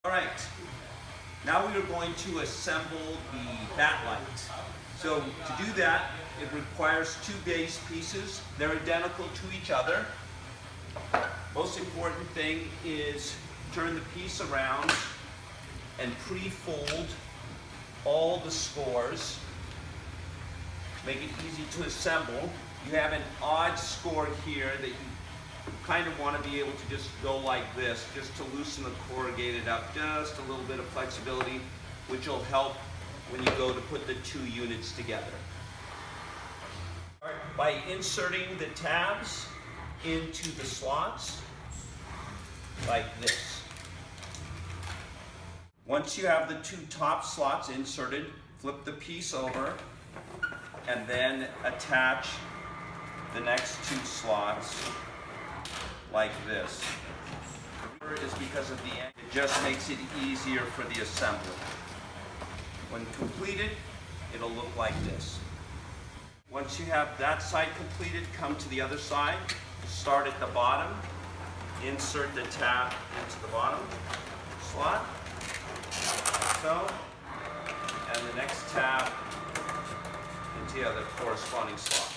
All right, now we are going to assemble the backlight. So to do that, it requires two base pieces. They're identical to each other. Most important thing is turn the piece around and pre-fold all the scores. Make it easy to assemble. You have an odd score here that you kind of want to be able to just go like this, just to loosen the corrugated up, just a little bit of flexibility, which will help when you go to put the two units together. By inserting the tabs into the slots, like this. Once you have the two top slots inserted, flip the piece over and then attach the next two slots like this. Is because of the end, it just makes it easier for the assembly. When completed, it'll look like this. Once you have that side completed, come to the other side, start at the bottom, insert the tab into the bottom slot, so, and the next tab into the other corresponding slot.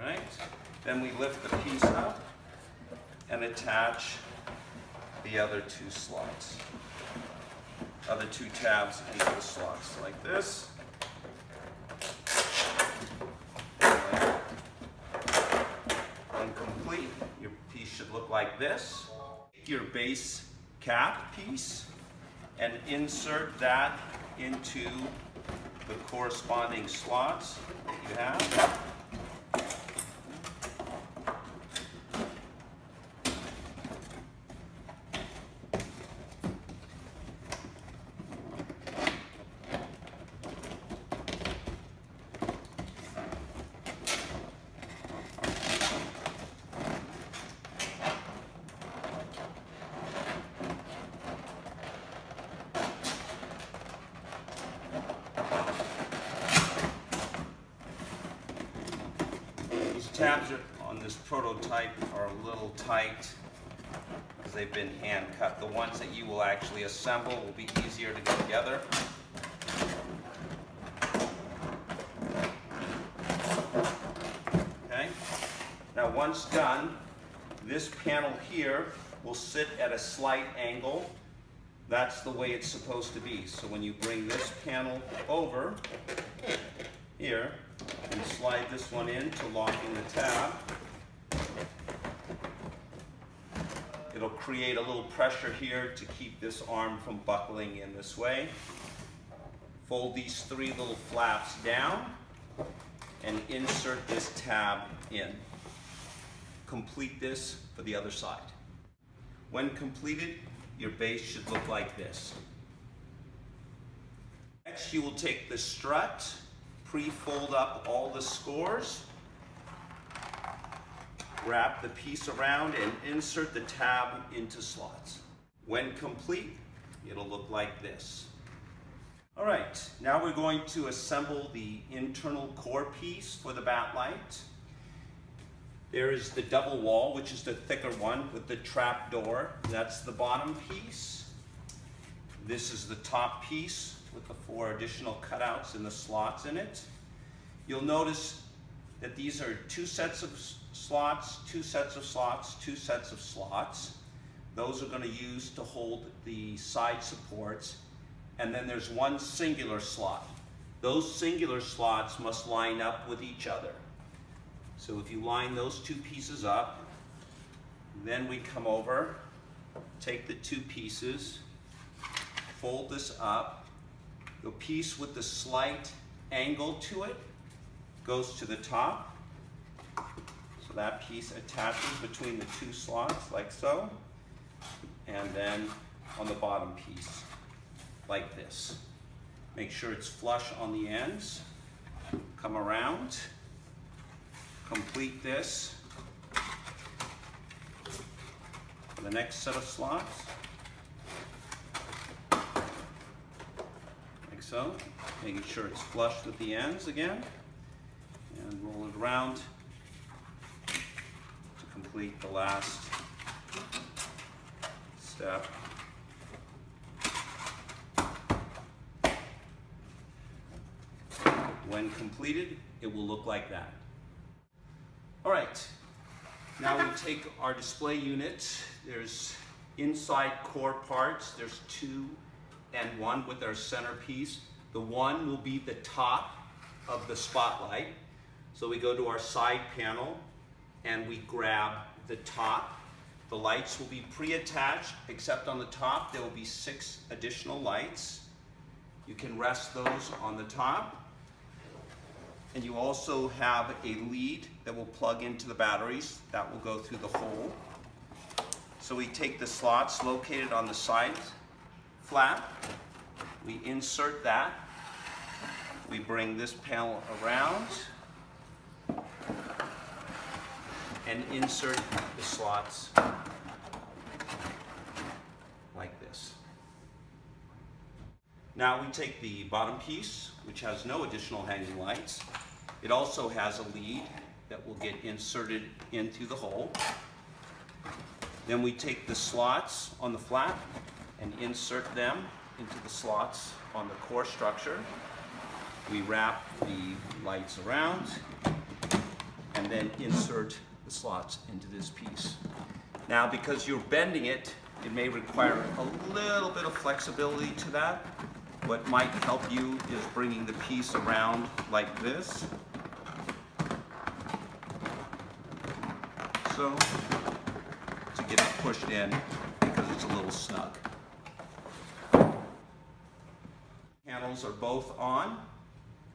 Alright, then we lift the piece up and attach the other two slots, other two tabs into the slots, like this. When complete, your piece should look like this. Take your base cap piece and insert that into the corresponding slots that you have. Tabs on this prototype are a little tight because they've been hand cut. The ones that you will actually assemble will be easier to get together. Okay. Now once done, this panel here will sit at a slight angle. That's the way it's supposed to be. So when you bring this panel over here, and slide this one in to lock in the tab. It'll create a little pressure here to keep this arm from buckling in this way. Fold these three little flaps down and insert this tab in. Complete this for the other side. When completed, your base should look like this. Next, you will take the strut, pre-fold up all the scores, wrap the piece around and insert the tab into slots. When complete, it'll look like this. All right, now we're going to assemble the internal core piece for the backlight. There is the double wall, which is the thicker one with the trap door. That's the bottom piece. This is the top piece with the 4 additional cutouts and the slots in it. You'll notice that these are 2 sets of slots, 2 sets of slots, 2 sets of slots. Those are going to use to hold the side supports. And then there's one singular slot. Those singular slots must line up with each other. So if you line those 2 pieces up, then we come over, take the 2 pieces, fold this up. The piece with the slight angle to it goes to the top. So that piece attaches between the 2 slots like so. And then on the bottom piece, like this. Make sure it's flush on the ends. Come around, complete this for the next set of slots. So, making sure it's flush with the ends again, and roll it around to complete the last up. When completed, it will look like that. All right, now we take our display unit. There's inside core parts. There's 2 and 1 with our centerpiece. The 1 will be the top of the spotlight. So we go to our side panel and we grab the top. The lights will be pre-attached, except on the top there will be 6 additional lights. You can rest those on the top. And you also have a lead that will plug into the batteries. That will go through the hole. So we take the slots located on the side flap. We insert that. We bring this panel around and insert the slots like this. Now we take the bottom piece, which has no additional hanging lights. It also has a lead that will get inserted into the hole. Then we take the slots on the flap and insert them into the slots on the core structure. We wrap the lights around and then insert the slots into this piece. Now, because you're bending it, it may require a little bit of flexibility to that. What might help you is bringing the piece around like this. So, to get it pushed in because it's a little snug. Handles are both on.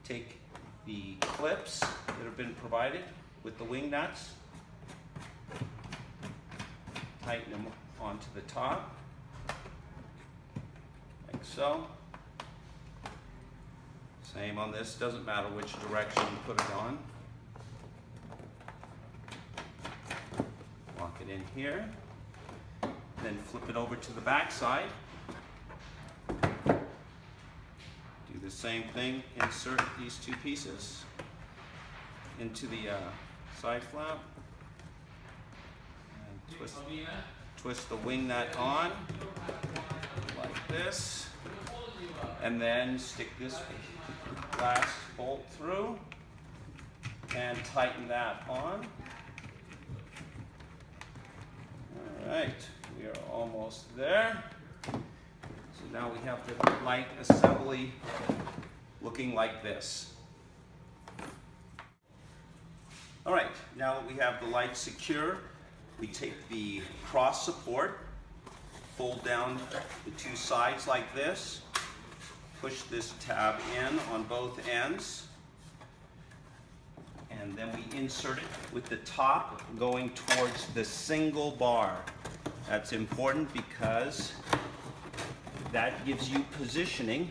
Take the clips that have been provided with the wing nuts, tighten them onto the top, like so. Same on this, doesn't matter which direction you put it on. Lock it in here, then flip it over to the back side. Do the same thing, insert these 2 pieces into the side flap, and twist the wing nut on like this, and then stick this last bolt through and tighten that on. All right, we are almost there. So now we have the light assembly looking like this. All right, now that we have the light secure, we take the cross support, fold down the 2 sides like this, push this tab in on both ends, and then we insert it with the top going towards the single bar. That's important because that gives you positioning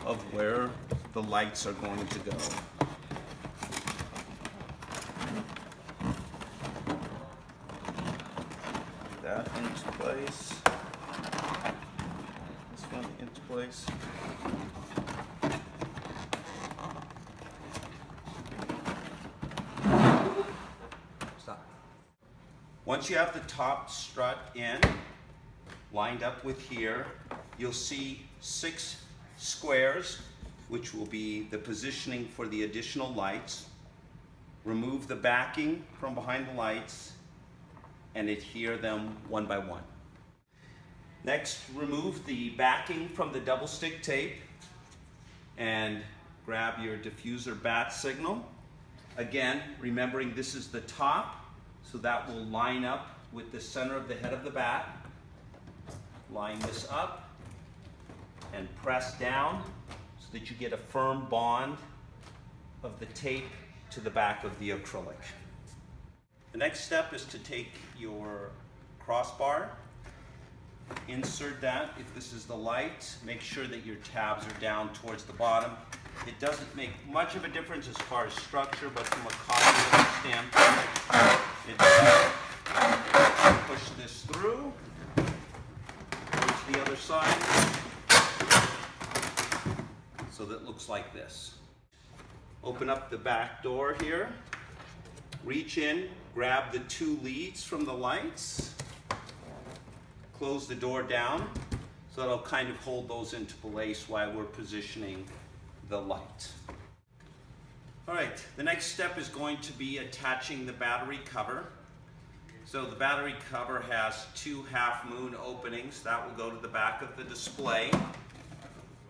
of where the lights are going to go. That into place. This one into place. Stop. Once you have the top strut in, lined up with here, you'll see 6 squares, which will be the positioning for the additional lights. Remove the backing from behind the lights and adhere them one by one. Next, remove the backing from the double stick tape and grab your diffuser bat signal. Again, remembering this is the top, so that will line up with the center of the head of the bat. Line this up and press down so that you get a firm bond of the tape to the back of the acrylic. The next step is to take your crossbar, insert that. If this is the light, make sure that your tabs are down towards the bottom. It doesn't make much of a difference as far as structure, but from a cosmetic standpoint, it does. Push this through, go to the other side, so that it looks like this. Open up the back door here, reach in, grab the 2 leads from the lights, close the door down so that'll kind of hold those into place while we're positioning the light. All right, the next step is going to be attaching the battery cover. So the battery cover has 2 half-moon openings. That will go to the back of the display.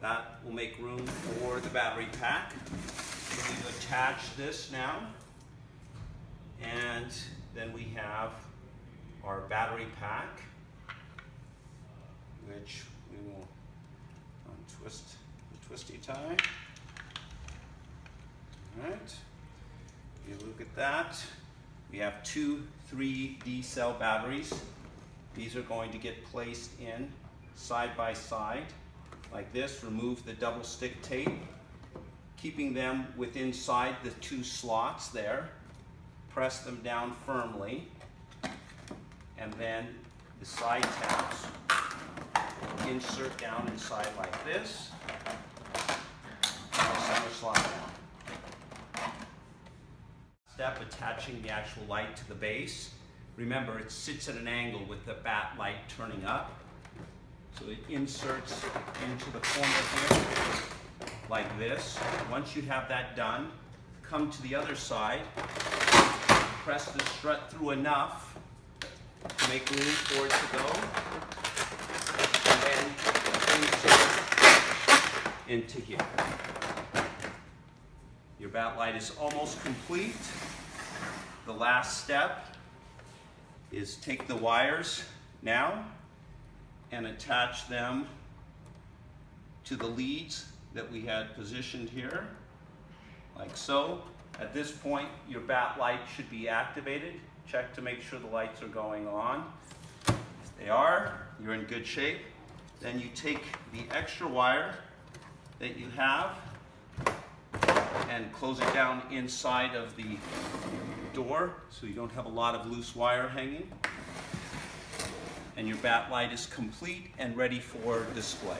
That will make room for the battery pack. So we've attached this now. And then we have our battery pack, which we will untwist the twisty tie. All right, you look at that. We have 2 3D cell batteries. These are going to get placed in side by side like this. Remove the double stick tape, keeping them within inside the 2 slots there. Press them down firmly, and then the side tabs insert down inside like this. And the center slot down. Step, attaching the actual light to the base. Remember, it sits at an angle with the bat light turning up. So it inserts into the corner here like this. Once you have that done, come to the other side. Press the strut through enough to make room for it to go, and then insert into here. Your bat light is almost complete. The last step is take the wires now and attach them to the leads that we had positioned here, like so. At this point, your bat light should be activated. Check to make sure the lights are going on. If they are, you're in good shape. Then you take the extra wire that you have and close it down inside of the door so you don't have a lot of loose wire hanging. And your bat light is complete and ready for display.